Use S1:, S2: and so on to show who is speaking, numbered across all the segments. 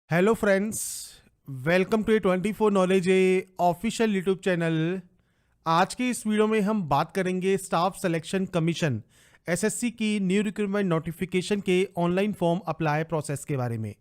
S1: Hello friends, welcome to 24 knowledge official YouTube channel. आज की इस वीडियो में हम बात करेंगे स्टाफ सिलेक्शन कमीशन एसएससी की न्यू रिक्रूटमेंट नोटिफिकेशन के ऑनलाइन फॉर्म अप्लाई प्रोसेस के बारे में।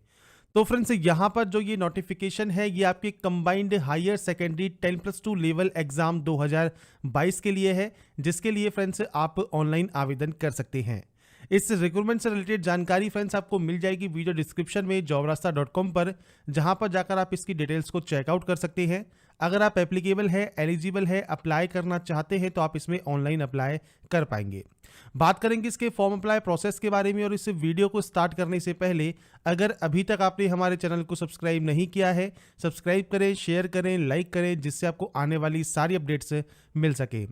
S1: तो फ्रेंड्स, यहाँ पर जो ये नोटिफिकेशन है ये आपके combined higher secondary 10+2 level exam 2022 के लिए है, जिसके लिए फ्रेंड्स आप ऑनलाइन आवेदन कर सकते हैं। इस रिक्रूटमेंट से रिलेटेड जानकारी फ्रेंड्स आपको मिल जाएगी वीडियो डिस्क्रिप्शन में jobrasta.com पर, जहां पर जाकर आप इसकी डिटेल्स को चेकआउट कर सकते हैं। अगर आप एप्लीकेबल है, एलिजिबल है, अप्लाई करना चाहते हैं तो आप इसमें ऑनलाइन अप्लाई कर पाएंगे। बात करेंगे इसके फॉर्म अप्लाई प्रोसेस के बारे में। और इस वीडियो को स्टार्ट करने से पहले अगर अभी तक आपने हमारे चैनल को सब्सक्राइब नहीं किया है, सब्सक्राइब करें, शेयर करें, लाइक करें, जिससे आपको आने वाली सारी अपडेट्स मिल सके।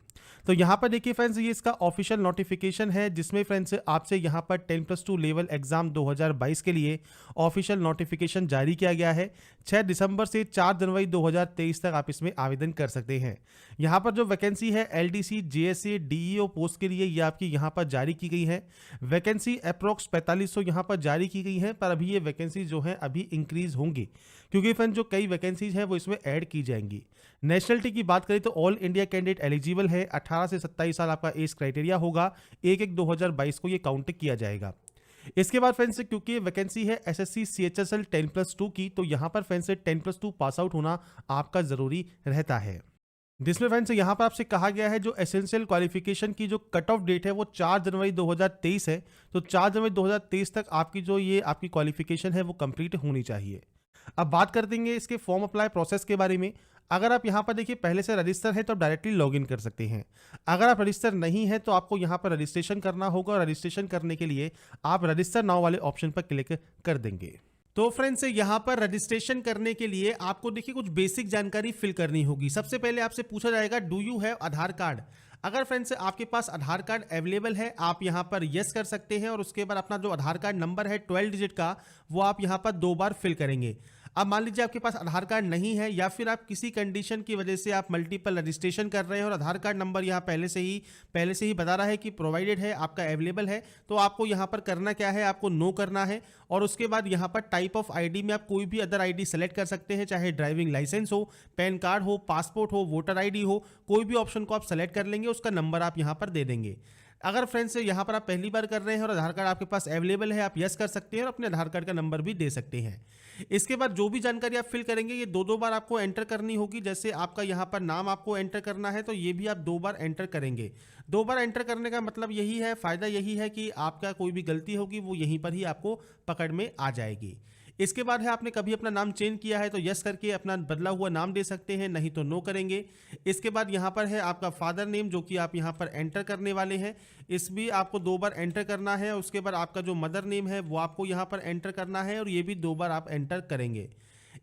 S1: तो यहाँ पर देखिए फ्रेंड्स, ये इसका ऑफिशियल नोटिफिकेशन है, जिसमें फ्रेंड्स आपसे यहाँ पर 10+2 लेवल एग्जाम 2022 के लिए ऑफिशियल नोटिफिकेशन जारी किया गया है। 6 दिसंबर से 4 जनवरी 2023 तक आप इसमें आवेदन कर सकते हैं। यहाँ पर जो वैकेंसी है एलडीसी, जेएसए, डीईओ पोस्ट के लिए ये आपकी यहाँ पर जारी की गई है। वैकेंसी अप्रोक्स 4500 यहाँ पर जारी की गई है, पर अभी ये वैकेंसी जो है अभी इंक्रीज होंगी, क्योंकि फ्रेंड जो कई वैकेंसीज हैं वो इसमें ऐड की जाएंगी। नेशनलिटी की बात करें तो ऑल इंडिया कैंडिडेट एलिजिबल है। 18 से 27 साल आपका एज क्राइटेरिया होगा। 1/1/2022 को ये काउंट किया जाएगा। इसके बाद फ्रेंड्स, क्योंकि वैकेंसी है एसएससी सीएचएसएल 10+2 की, तो यहाँ पर फ्रेंड्स 10+2 पास आउट होना आपका जरूरी रहता है। जिसमें फ्रेंड्स यहाँ पर आपसे कहा गया है जो एसेंशियल क्वालिफिकेशन की जो कट ऑफ डेट है वो 4 जनवरी 2023 है। तो 4 जनवरी 2023 तक आपकी जो ये आपकी क्वालिफिकेशन है वो कंप्लीट होनी चाहिए। अब बात कर देंगे इसके फॉर्म अप्लाई प्रोसेस के बारे में। अगर आप यहाँ पर देखिए पहले से रजिस्टर है तो आप डायरेक्टली लॉगिन कर सकते हैं। अगर आप रजिस्टर नहीं है तो आपको यहाँ पर रजिस्ट्रेशन करना होगा, और रजिस्ट्रेशन करने के लिए आप रजिस्टर नाउ वाले ऑप्शन पर क्लिक कर देंगे। तो फ्रेंड्स, यहाँ पर रजिस्ट्रेशन करने के लिए आपको देखिए कुछ बेसिक जानकारी फिल करनी होगी। सबसे पहले आपसे पूछा जाएगा do you have Aadhaar card. अगर फ्रेंड्स आपके पास आधार कार्ड अवेलेबल है, आप यहाँ पर यस कर सकते हैं, और उसके बाद अपना जो आधार कार्ड नंबर है 12 डिजिट का, वो आप यहाँ पर 2 बार फिल करेंगे। अब मान लीजिए आपके पास आधार कार्ड नहीं है, या फिर आप किसी कंडीशन की वजह से आप मल्टीपल रजिस्ट्रेशन कर रहे हैं और आधार कार्ड नंबर यहाँ पहले से ही बता रहा है कि प्रोवाइडेड है, आपका अवेलेबल है, तो आपको यहाँ पर करना क्या है, आपको नो करना है। और उसके बाद यहाँ पर टाइप ऑफ आईडी में आप कोई भी अदर आईडी सेलेक्ट कर सकते हैं, चाहे ड्राइविंग लाइसेंस हो, पैन कार्ड हो, पासपोर्ट हो, वोटर आईडी हो, कोई भी ऑप्शन को आप सेलेक्ट कर लेंगे, उसका नंबर आप यहाँ पर दे देंगे। अगर फ्रेंड्स यहाँ पर आप पहली बार कर रहे हैं और आधार कार्ड आपके पास अवेलेबल है, आप यस कर सकते हैं और अपने आधार कार्ड का नंबर भी दे सकते हैं। इसके बाद जो भी जानकारी आप फिल करेंगे ये 2 बार आपको एंटर करनी होगी। जैसे आपका यहाँ पर नाम आपको एंटर करना है, तो ये भी आप 2 बार एंटर करेंगे। 2 बार एंटर करने का मतलब यही है, फायदा यही है कि आपका कोई भी गलती होगी वो यहीं पर ही आपको पकड़ में आ जाएगी। इसके बाद है आपने कभी अपना नाम चेंज किया है तो यस करके अपना बदला हुआ नाम दे सकते हैं, नहीं तो नो करेंगे। इसके बाद यहाँ पर है आपका फादर नेम, जो कि आप यहाँ पर एंटर करने वाले हैं, इस भी आपको 2 बार एंटर करना है। उसके बाद आपका जो मदर नेम है वो आपको यहाँ पर एंटर करना है, और ये भी 2 बार आप एंटर करेंगे।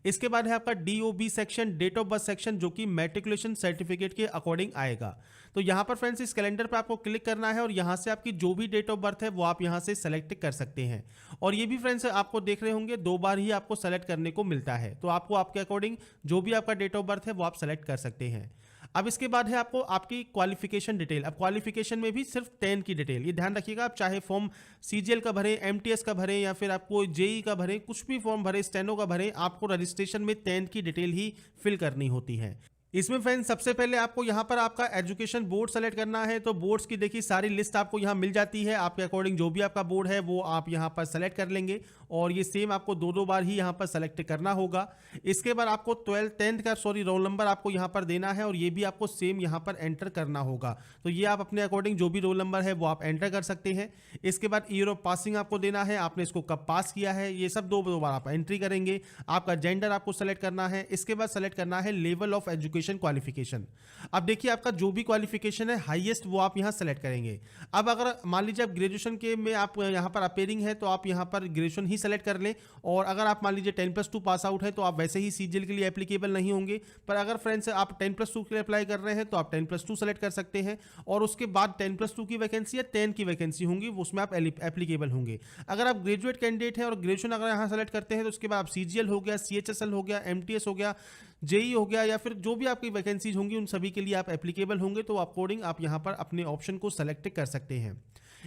S1: इसके बाद है आपका DOB section, date of birth section, जो कि मैट्रिकुलेशन सर्टिफिकेट के अकॉर्डिंग आएगा। तो यहाँ पर फ्रेंड्स इस कैलेंडर पर आपको क्लिक करना है, और यहाँ से आपकी जो भी डेट ऑफ बर्थ है वो आप यहाँ से सेलेक्ट कर सकते हैं। और ये भी फ्रेंड्स आपको देख रहे होंगे 2 बार ही आपको सेलेक्ट करने को मिलता है, तो आपको आपके अकॉर्डिंग जो भी आपका डेट ऑफ बर्थ है वो आप सेलेक्ट कर सकते हैं। अब इसके बाद है आपको आपकी क्वालिफिकेशन डिटेल। अब क्वालिफिकेशन में भी सिर्फ 10 की डिटेल, ये ध्यान रखिएगा। आप चाहे फॉर्म सीजीएल का भरें, एमटीएस का भरें, या फिर आपको जेई का भरें, कुछ भी फॉर्म भरें, स्टेनो का भरें, आपको रजिस्ट्रेशन में 10 की डिटेल ही फिल करनी होती है। इसमें फ्रेंड्स सबसे पहले आपको यहाँ पर आपका एजुकेशन बोर्ड सेलेक्ट करना है। तो बोर्ड्स की देखिए सारी लिस्ट आपको यहाँ मिल जाती है, आपके अकॉर्डिंग जो भी आपका बोर्ड है वो आप यहाँ पर सेलेक्ट कर लेंगे, और ये सेम आपको 2 बार ही यहाँ पर सेलेक्ट करना होगा। इसके बाद आपको 10th का रोल नंबर आपको यहाँ पर देना है, और ये भी आपको सेम यहाँ पर एंटर करना होगा। तो ये आप अपने अकॉर्डिंग जो भी रोल नंबर है वो आप एंटर कर सकते हैं। इसके बाद ईयर ऑफ पासिंग आपको देना है, आपने इसको कब पास किया है, ये सब 2 बार आप एंट्री करेंगे। आपका जेंडर आपको सेलेक्ट करना है। इसके बाद सेलेक्ट करना है लेवल ऑफ एजुकेशन क्वालिफिकेशन। अब देखिए आपका जो भी क्वालिफिकेशन है हाईएस्ट वो आप यहाँ सेलेक्ट करेंगे। अब अगर मान लीजिए आप ग्रेजुएशन के में आप यहाँ पर अपेयरिंग है, तो आप यहाँ पर ग्रेजुएशन ही सेलेक्ट कर लें। और अगर आप मान लीजिए 10+2 पास आउट है तो आप वैसे ही सीजीएल के लिए एप्लीकेबल नहीं होंगे। पर अगर फ्रेंड्स आप 10+2 के लिए अप्लाई कर रहे हैं तो आप 10+2 सेलेक्ट कर सकते हैं, और उसके बाद 10+2 की वैकेंसी या 10 की वैकेंसी होंगी, उसमें आप एप्लीकेबल होंगे। अगर आप ग्रेजुएट कैंडिडेट हैं और ग्रेजुएशन अगर यहाँ सेलेक्ट करते हैं तो उसके बाद आप सीजीएल हो गया, सीएचएसएल हो गया, एमटीएस हो गया, जेई हो गया, या फिर जो भी आपकी वैकेंसीज होंगी उन सभी के लिए आप एप्लीकेबल होंगे। तो अकॉर्डिंग आप यहाँ पर अपने ऑप्शन को सेलेक्ट कर सकते हैं।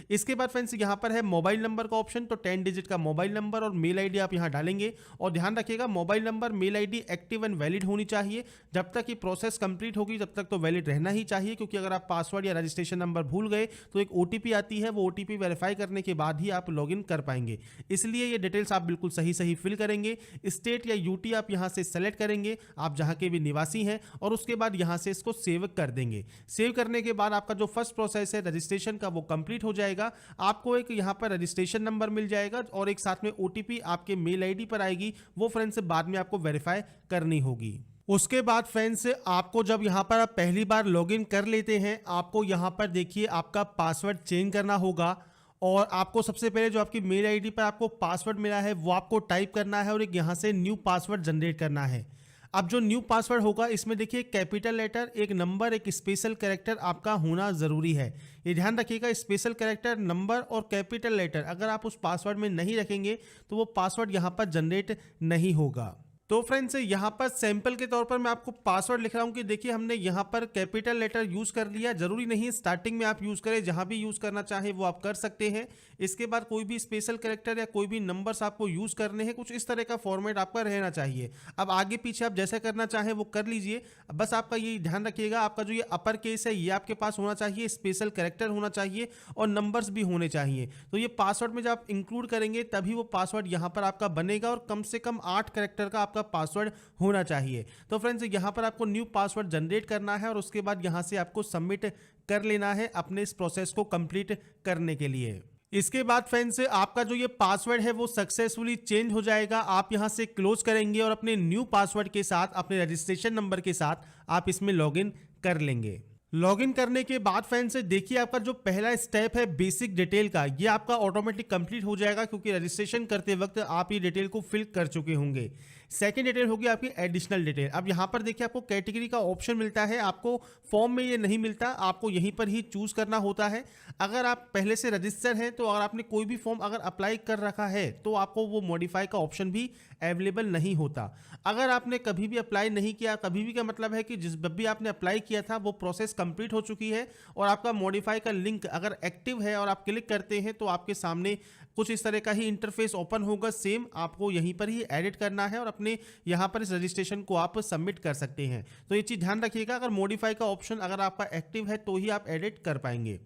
S1: इसके बाद फ्रेंड्स यहाँ पर है मोबाइल नंबर का ऑप्शन, तो 10 डिजिट का मोबाइल नंबर और मेल आईडी आप यहाँ डालेंगे। और ध्यान रखिएगा mobile number mail ID active and valid होनी चाहिए। जब तक ये प्रोसेस कंप्लीट होगी तब तक तो वैलिड रहना ही चाहिए, क्योंकि अगर आप पासवर्ड या रजिस्ट्रेशन नंबर भूल गए तो एक ओटीपी आती है, वो ओटीपी वेरीफाई करने के बाद ही आप लॉगिन कर पाएंगे। इसलिए ये डिटेल्स आप बिल्कुल सही फिल करेंगे। स्टेट या यूटी आप यहाँ से सेलेक्ट करेंगे, आप जहाँ के भी निवासी हैं, और उसके बाद यहाँ से इसको सेव कर देंगे। सेव करने के बाद आपका जो फर्स्ट प्रोसेस है रजिस्ट्रेशन का वो कंप्लीट हो जाएगा। आपको एक यहाँ पर रजिस्ट्रेशन नंबर मिल जाएगा और एक साथ में ओटीपी आपके मेल आईडी पर आएगी, वो फ्रेंड्स बाद में आपको वेरीफाई करनी होगी। उसके बाद फ्रेंड्स आपको जब यहाँ पर आप पहली बार लॉगिन कर लेते हैं, आपको यहाँ पर देखिए आपका पासवर्ड चेंज करना होगा। और आपको सबसे पहले जो आपकी मेल आईडी पर आपको पासवर्ड मिला है वो आपको टाइप करना है और एक यहाँ से न्यू पासवर्ड जनरेट करना है। अब जो न्यू पासवर्ड होगा इसमें देखिए कैपिटल लेटर, एक नंबर, एक स्पेशल कैरेक्टर आपका होना ज़रूरी है। ये ध्यान रखिएगा, स्पेशल कैरेक्टर, नंबर और कैपिटल लेटर अगर आप उस पासवर्ड में नहीं रखेंगे तो वो पासवर्ड यहाँ पर जनरेट नहीं होगा। तो फ्रेंड्स यहाँ पर सैंपल के तौर पर मैं आपको पासवर्ड लिख रहा हूँ कि देखिए हमने यहाँ पर कैपिटल लेटर यूज़ कर लिया। जरूरी नहीं स्टार्टिंग में आप यूज़ करें, जहाँ भी यूज़ करना चाहे वो आप कर सकते हैं। इसके बाद कोई भी स्पेशल कैरेक्टर या कोई भी नंबर्स आपको यूज़ करने हैं, कुछ इस तरह का फॉर्मेट आपका रहना चाहिए। अब आगे पीछे आप जैसे करना चाहें वो कर लीजिए, बस आपका ये ध्यान रखिएगा आपका जो ये अपर केस है ये आपके पास होना चाहिए, स्पेशल कैरेक्टर होना चाहिए और नंबर्स भी होने चाहिए। तो ये पासवर्ड में जब आप इंक्लूड करेंगे तभी वो पासवर्ड यहाँ पर आपका बनेगा और कम से कम 8 कैरेक्टर का आपका पासवर्ड होना चाहिए। तो फ्रेंड्स यहाँ पर आपको न्यू पासवर्ड जनरेट करना है और उसके बाद यहाँ से आपको सबमिट कर लेना है अपने इस प्रोसेस को कंप्लीट करने के लिए। इसके बाद फ्रेंड्स आपका जो ये पासवर्ड है वो सक्सेसफुली चेंज हो जाएगा। आप यहां से क्लोज करेंगे और अपने न्यू पासवर्ड के साथ, अपने रजिस्ट्रेशन नंबर के साथ आप इसमें लॉगिन कर लेंगे। लॉगिन करने के बाद फ्रेंड्स देखिए आपका जो पहला स्टेप है बेसिक डिटेल का, ये आपका ऑटोमेटिक कंप्लीट हो जाएगा, क्योंकि रजिस्ट्रेशन करते वक्त आप ये डिटेल को फिल कर चुके होंगे। सेकंड डिटेल होगी आपकी एडिशनल डिटेल। अब यहाँ पर देखिए आपको कैटेगरी का ऑप्शन मिलता है, आपको फॉर्म में ये नहीं मिलता, आपको यहीं पर ही चूज करना होता है। अगर आप पहले से रजिस्टर हैं तो अगर आपने कोई भी फॉर्म अगर अप्लाई कर रखा है तो आपको वो मॉडिफाई का ऑप्शन भी अवेलेबल नहीं होता। अगर आपने कभी भी अप्लाई नहीं किया, कभी भी का मतलब है कि जब भी आपने अप्लाई किया था वो प्रोसेस कंप्लीट हो चुकी है और आपका मॉडिफाई का लिंक अगर एक्टिव है और आप क्लिक करते हैं तो आपके सामने कुछ इस तरह का ही इंटरफेस ओपन होगा। सेम आपको यहीं पर ही एडिट करना है और अपने यहाँ पर इस रजिस्ट्रेशन को आप सबमिट कर सकते हैं। तो ये चीज़ ध्यान रखिएगा, अगर मॉडिफाई का ऑप्शन अगर आपका एक्टिव है तो ही आप एडिट कर पाएंगे।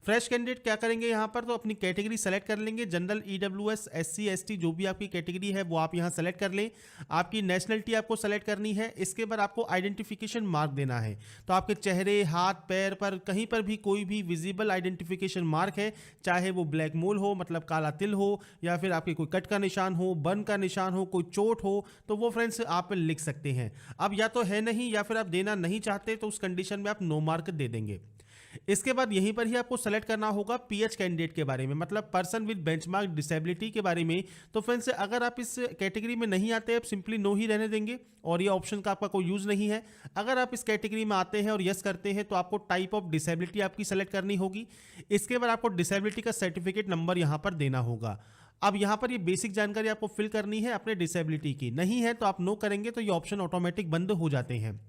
S1: फ्रेश कैंडिडेट क्या करेंगे यहाँ पर, तो अपनी कैटेगरी सेलेक्ट कर लेंगे। जनरल, ईडब्ल्यूएस, एससी, एसटी जो भी आपकी कैटेगरी है वो आप यहाँ सेलेक्ट कर लें। आपकी नेशनलिटी आपको सेलेक्ट करनी है। इसके बाद आपको आइडेंटिफिकेशन मार्क देना है। तो आपके चेहरे, हाथ, पैर पर कहीं पर भी कोई भी विजिबल आइडेंटिफिकेशन मार्क है, चाहे वो ब्लैक मोल हो मतलब काला तिल हो, या फिर आपके कोई कट का निशान हो, बर्न का निशान हो, कोई चोट हो, तो वो फ्रेंड्स आप लिख सकते हैं। अब या तो है नहीं या फिर आप देना नहीं चाहते तो उस कंडीशन में आप नो मार्क दे देंगे। इसके बाद यहीं पर ही आपको सेलेक्ट करना होगा पीएच कैंडिडेट के बारे में, मतलब पर्सन विद बेंचमार्क डिसेबिलिटी के बारे में। तो फ्रेंड्स अगर आप इस कैटेगरी में नहीं आते, आप सिंपली नो ही रहने देंगे और ये ऑप्शन का आपका कोई यूज नहीं है। अगर आप इस कैटेगरी में आते हैं और यस करते हैं तो आपको टाइप ऑफ डिसेबिलिटी आपकी सेलेक्ट करनी होगी। इसके बाद आपको डिसेबिलिटी का सर्टिफिकेट नंबर यहाँ पर देना होगा। अब यहाँ पर ये बेसिक जानकारी आपको फिल करनी है अपने डिसेबिलिटी की, नहीं है तो आप नो करेंगे तो ये ऑप्शन ऑटोमेटिक बंद हो जाते हैं।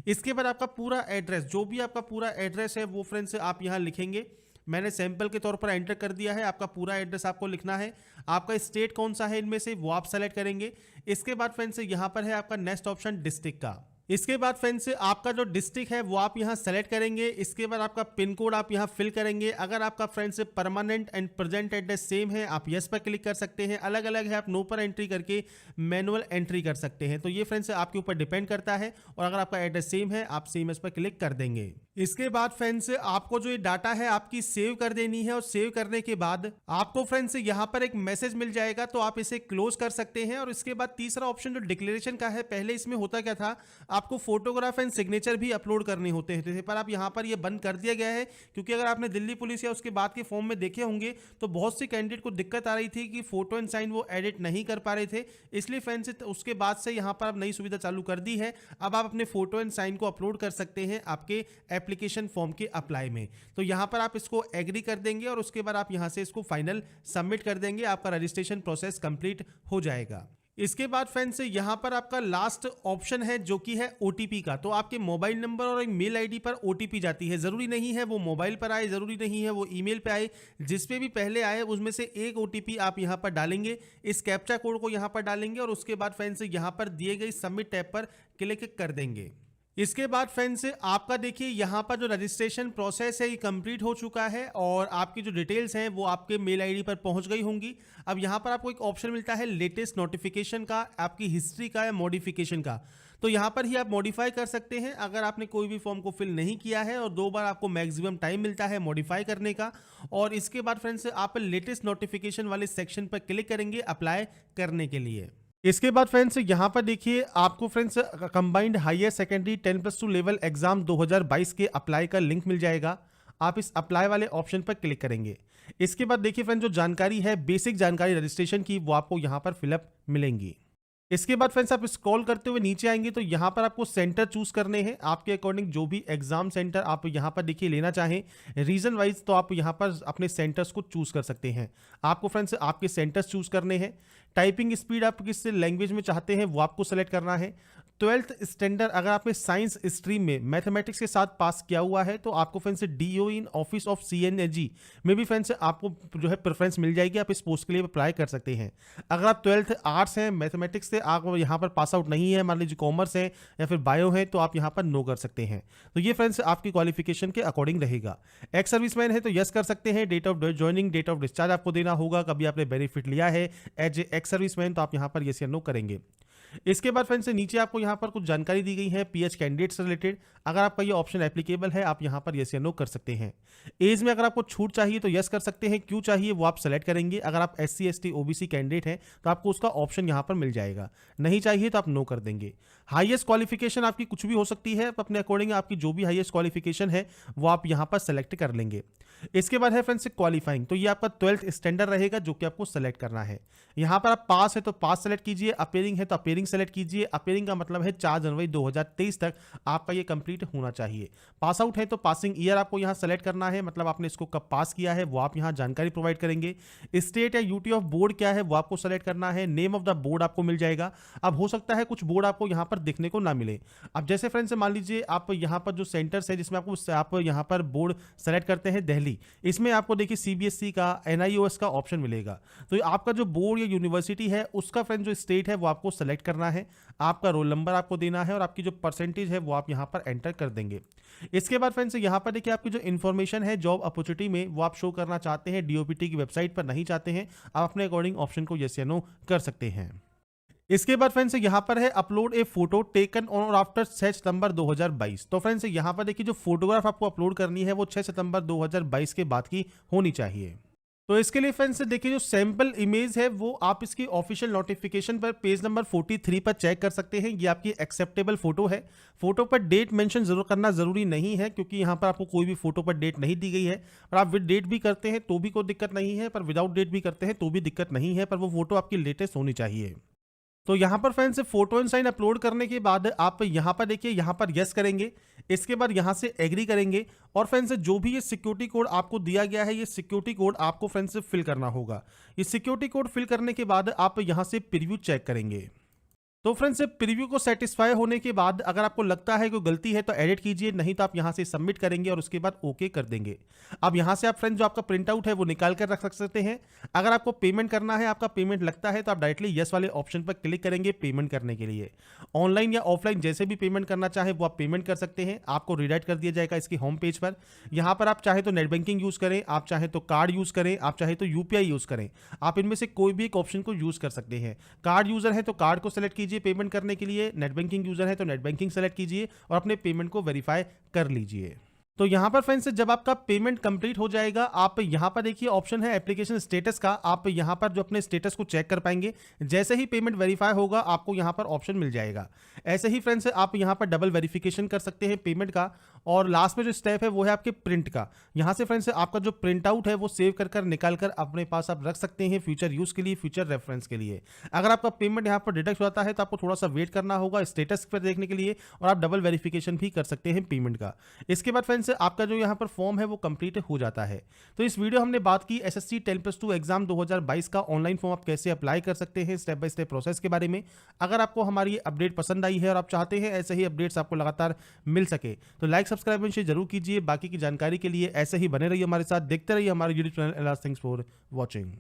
S1: इसके बाद आपका पूरा एड्रेस, जो भी आपका पूरा एड्रेस है वो फ्रेंड्स आप यहाँ लिखेंगे। मैंने सैंपल के तौर पर एंटर कर दिया है, आपका पूरा एड्रेस आपको लिखना है। आपका स्टेट कौन सा है इनमें से वो आप सेलेक्ट करेंगे। इसके बाद फ्रेंड्स यहाँ पर है आपका नेक्स्ट ऑप्शन डिस्ट्रिक्ट का। इसके बाद फ्रेंड्स आपका जो डिस्ट्रिक्ट है वो आप यहाँ सेलेक्ट करेंगे। इसके बाद आपका पिन कोड आप यहाँ फिल करेंगे। अगर आपका friends permanent and present address same है आप यस पर क्लिक कर सकते हैं, अलग अलग है आप नो पर एंट्री करके मैनुअल एंट्री कर सकते हैं। तो ये फ्रेंड्स आपके ऊपर डिपेंड करता है, और अगर आपका एड्रेस सेम है आप सेम इस पर क्लिक कर देंगे। इसके बाद फ्रेंड्स आपको जो ये डाटा है आपकी सेव कर देनी है, और सेव करने के बाद आपको फ्रेंड्स यहाँ पर एक मैसेज मिल जाएगा, तो आप इसे क्लोज कर सकते हैं। और इसके बाद तीसरा ऑप्शन जो डिक्लेरेशन का है, पहले इसमें होता क्या था, आपको फोटोग्राफ एंड सिग्नेचर भी अपलोड करने होते हैं, पर आप यहाँ पर ये बंद कर दिया गया है, क्योंकि अगर आपने दिल्ली पुलिस या उसके बाद के फॉर्म में देखे होंगे तो बहुत से कैंडिडेट को दिक्कत आ रही थी कि फोटो एंड साइन वो एडिट नहीं कर पा रहे थे। इसलिए फ्रेंड्स उसके बाद से यहाँ पर आप नई सुविधा चालू कर दी है। अब आप अपने फोटो एंड साइन को अपलोड कर सकते हैं आपके एप्लीकेशन फॉर्म के अप्लाई में। तो यहाँ पर आप इसको एग्री कर देंगे और उसके बाद आप यहाँ से इसको फाइनल सबमिट कर देंगे, आपका रजिस्ट्रेशन प्रोसेस कंप्लीट हो जाएगा। इसके बाद फ्रेंड्स यहाँ पर आपका लास्ट ऑप्शन है जो कि है OTP का। तो आपके मोबाइल नंबर और एक मेल आईडी पर OTP जाती है। ज़रूरी नहीं है वो मोबाइल पर आए, ज़रूरी नहीं है वो ईमेल पे आए, जिस पे भी पहले आए उसमें से एक OTP आप यहाँ पर डालेंगे। इस कैप्चा कोड को यहाँ पर डालेंगे और उसके बाद फ्रेंड्स यहाँ पर दिए गए सबमिट टैब पर क्लिक कर देंगे। इसके बाद फ्रेंड्स आपका देखिए यहाँ पर जो रजिस्ट्रेशन प्रोसेस है ये कंप्लीट हो चुका है और आपकी जो डिटेल्स हैं वो आपके मेल आईडी पर पहुंच गई होंगी। अब यहाँ पर आपको एक ऑप्शन मिलता है लेटेस्ट नोटिफिकेशन का, आपकी हिस्ट्री का या मॉडिफिकेशन का। तो यहाँ पर ही आप मॉडिफाई कर सकते हैं अगर आपने कोई भी फॉर्म को फिल नहीं किया है, और 2 बार आपको मैक्सिमम टाइम मिलता है मॉडिफाई करने का। और इसके बाद फ्रेंड्स आप लेटेस्ट नोटिफिकेशन वाले सेक्शन पर क्लिक करेंगे अप्लाई करने के लिए। इसके बाद फ्रेंड्स यहाँ पर देखिए आपको friends combined higher secondary 10+2 level exam 2022 के अप्लाई का लिंक मिल जाएगा। आप इस अप्लाई वाले ऑप्शन पर क्लिक करेंगे। इसके बाद देखिए फ्रेंड्स जो जानकारी है, बेसिक जानकारी रजिस्ट्रेशन की, वो आपको यहाँ पर फिलअप मिलेंगी। इसके बाद फ्रेंड्स आप स्क्रॉल करते हुए नीचे आएंगे तो यहाँ पर आपको सेंटर चूज करने हैं आपके अकॉर्डिंग, जो भी एग्जाम सेंटर आप यहाँ पर देखिए लेना चाहें रीजन वाइज, तो आप यहाँ पर अपने सेंटर्स को चूज कर सकते हैं। आपको फ्रेंड्स आपके सेंटर्स चूज करने हैं। टाइपिंग स्पीड आप किस लैंग्वेज में चाहते हैं वो आपको सेलेक्ट करना है। 12th स्टैंडर्ड अगर आपने साइंस स्ट्रीम में मैथमेटिक्स के साथ पास किया हुआ है तो आपको friends DO in office of CNAG में भी फ्रेंड्स आपको जो है प्रेफरेंस मिल जाएगी, आप इस पोस्ट के लिए अप्लाई कर सकते हैं। अगर आप 12th आर्ट्स हैं, मैथमेटिक्स से आप यहाँ पर पास आउट नहीं है, मान लीजिए कॉमर्स है या फिर बायो है, तो आप यहाँ पर नो कर सकते हैं। तो ये फ्रेंड्स आपकी क्वालिफिकेशन के अकॉर्डिंग रहेगा। एक्स सर्विसमैन है तो यस कर सकते हैं। Date of joining, date of discharge आपको देना होगा। कभी आपने बेनिफिट लिया है एज ए एक्स सर्विसमैन तो आप यहाँ पर यस या नो करेंगे। इसके बाद फ्रेंड्स नीचे आपको यहाँ पर कुछ जानकारी दी गई है PH कैंडिडेट से रिलेटेड। अगर आपका ये ऑप्शन एप्लीकेबल है आप यहाँ पर यस या नो कर सकते हैं। एज में अगर आपको छूट चाहिए तो यस कर सकते हैं, क्यों चाहिए वो आप सेलेक्ट करेंगे। अगर आप SC ST OBC कैंडिडेट हैं तो आपको उसका ऑप्शन यहाँ पर मिल जाएगा, नहीं चाहिए तो आप नो कर देंगे। हाईएस्ट क्वालिफिकेशन आपकी कुछ भी हो सकती है, अपने अकॉर्डिंग आपकी जो भी हाईएस्ट क्वालिफिकेशन है वो आप यहाँ पर सेलेक्ट कर लेंगे। इसके बाद है फ्रेंड्स क्वालिफाइंग, तो ये आपका 12th स्टैंडर्ड रहेगा जो कि आपको सेलेक्ट करना है। यहाँ पर आप पास है तो पास सेलेक्ट कीजिए, अपेयरिंग है तो अपेयरिंग सेलेक्ट कीजिए। अपेयरिंग का मतलब है 4 जनवरी 2023 तक आपका ये कंप्लीट होना चाहिए। पास आउट है तो पासिंग ईयर आपको यहाँ सेलेक्ट करना है, मतलब आपने इसको कब पास किया है वो आप यहाँ जानकारी प्रोवाइड करेंगे। स्टेट या यूटी ऑफ बोर्ड क्या है वो आपको सेलेक्ट करना है। नेम ऑफ द बोर्ड आपको मिल जाएगा। अब हो सकता है कुछ बोर्ड आपको यहाँ पर देखने को ना मिले। अब जैसे फ्रेंड्स मान लीजिए आप यहाँ पर जो सेंटर्स है जिसमें आप यहाँ पर बोर्ड सेलेक्ट करते हैं दिल्ली, इसमें आपको देखिए CBSE का NIOS का ऑप्शन मिलेगा। तो आपका जो बोर्ड या यूनिवर्सिटी है उसका फ्रेंड जो स्टेट है वो आपको सेलेक्ट करना है। आपका रोल नंबर आपको देना है और आपकी जो परसेंटेज है वो आप यहाँ पर एंटर कर देंगे। इसके बाद फ्रेंड्स यहाँ पर देखिए आपकी जो इन्फॉर्मेशन है जॉब अपॉर्चुनिटी में वो आप शो करना चाहते हैं, DOPT की वेबसाइट पर नहीं चाहते हैं, आप अपने अकॉर्डिंग ऑप्शन को यस या नो कर सकते हैं। इसके बाद फ्रेंड्स यहाँ पर है upload A photo taken on after 6 सितंबर 2022। तो फ्रेंड्स यहाँ पर देखिए जो फोटोग्राफ आपको अपलोड करनी है वो 6 सितंबर 2022 के बाद की होनी चाहिए। तो इसके लिए फ्रेंड्स देखिए जो सैंपल इमेज है वो आप इसकी ऑफिशियल नोटिफिकेशन पर पेज नंबर 43 पर चेक कर सकते हैं। ये आपकी एक्सेप्टेबल फोटो है। फोटो पर डेट मेंशन जरूर करना जरूरी नहीं है, क्योंकि यहाँ पर आपको कोई भी फोटो पर डेट नहीं दी गई है। और आप विद डेट भी करते हैं तो भी कोई दिक्कत नहीं है, पर विदाउट डेट भी करते हैं तो भी दिक्कत नहीं है, पर वो फोटो आपकी लेटेस्ट होनी चाहिए। तो यहाँ पर friends photo and sign upload करने के बाद आप यहाँ पर देखिए यहाँ पर यस करेंगे। इसके बाद यहाँ से एग्री करेंगे और फ्रेंड्स जो भी ये सिक्योरिटी कोड आपको दिया गया है ये सिक्योरिटी कोड आपको फ्रेंड्स फिल करना होगा। ये सिक्योरिटी कोड फिल करने के बाद आप यहाँ से प्रीव्यू चेक करेंगे। तो फ्रेंड्स प्रीव्यू को सेटिस्फाई होने के बाद अगर आपको लगता है कोई गलती है तो एडिट कीजिए, नहीं तो आप यहां से सबमिट करेंगे और उसके बाद ओके कर देंगे। अब यहां से आप फ्रेंड्स जो आपका प्रिंट आउट है वो निकाल कर रख सकते हैं। अगर आपको पेमेंट करना है, आपका पेमेंट लगता है तो आप डायरेक्टली यस वाले ऑप्शन पर क्लिक करेंगे पेमेंट करने के लिए। ऑनलाइन या ऑफलाइन जैसे भी पेमेंट करना चाहे वो आप पेमेंट कर सकते हैं। आपको रिडायरेक्ट कर दिया जाएगा इसकी होम पेज पर। यहाँ पर आप चाहे तो नेट बैंकिंग यूज करें, आप चाहे तो कार्ड यूज करें, आप चाहे तो UPI यूज करें। आप इनमें से कोई भी एक ऑप्शन को यूज कर सकते हैं। कार्ड यूजर है तो कार्ड को सेलेक्ट कीजिए पेमेंट करने के लिए, नेट बैंकिंग यूजर है तो नेट बैंकिंग सेलेक्ट कीजिए और अपने पेमेंट को वेरीफाई कर लीजिए। तो यहां पर फ्रेंड्स जब आपका पेमेंट कंप्लीट हो जाएगा, आप यहां पर देखिए ऑप्शन है एप्लीकेशन स्टेटस का, आप यहां पर जो अपने स्टेटस को चेक कर पाएंगे। जैसे ही पेमेंट वेरीफाई होगा आपको यहां पर ऑप्शन मिल जाएगा। ऐसे ही फ्रेंड्स आप यहां पर डबल वेरिफिकेशन कर सकते हैं पेमेंट का, और लास्ट में जो स्टेप है वो है आपके प्रिंट का। यहाँ से फ्रेंड्स आपका जो प्रिंट आउट है वो सेव कर निकाल कर अपने पास आप रख सकते हैं फ्यूचर यूज के लिए, फ्यूचर रेफरेंस के लिए। अगर आपका पेमेंट यहाँ पर डिडक्ट होता है तो आपको थोड़ा सा वेट करना होगा स्टेटस पर देखने के लिए, और आप डबल वेरिफिकेशन भी कर सकते हैं पेमेंट का। इसके बाद फ्रेंड्स आपका जो यहाँ पर फॉर्म है वो कंप्लीट हो जाता है। तो इस वीडियो हमने बात की एसएससी 10+2 एग्जाम 2022 का ऑनलाइन फॉर्म आप कैसे अप्लाई कर सकते हैं, स्टेप बाय स्टेप प्रोसेस के बारे में। अगर आपको हमारी अपडेट पसंद आई है और आप चाहते हैं ऐसे ही अपडेट्स आपको लगातार मिल सके तो लाइक सब्सक्राइब शेयर जरूर कीजिए। बाकी की जानकारी के लिए ऐसे ही बने रहिए हमारे साथ, देखते रहिए हमारे YouTube channel. Thanks for watching.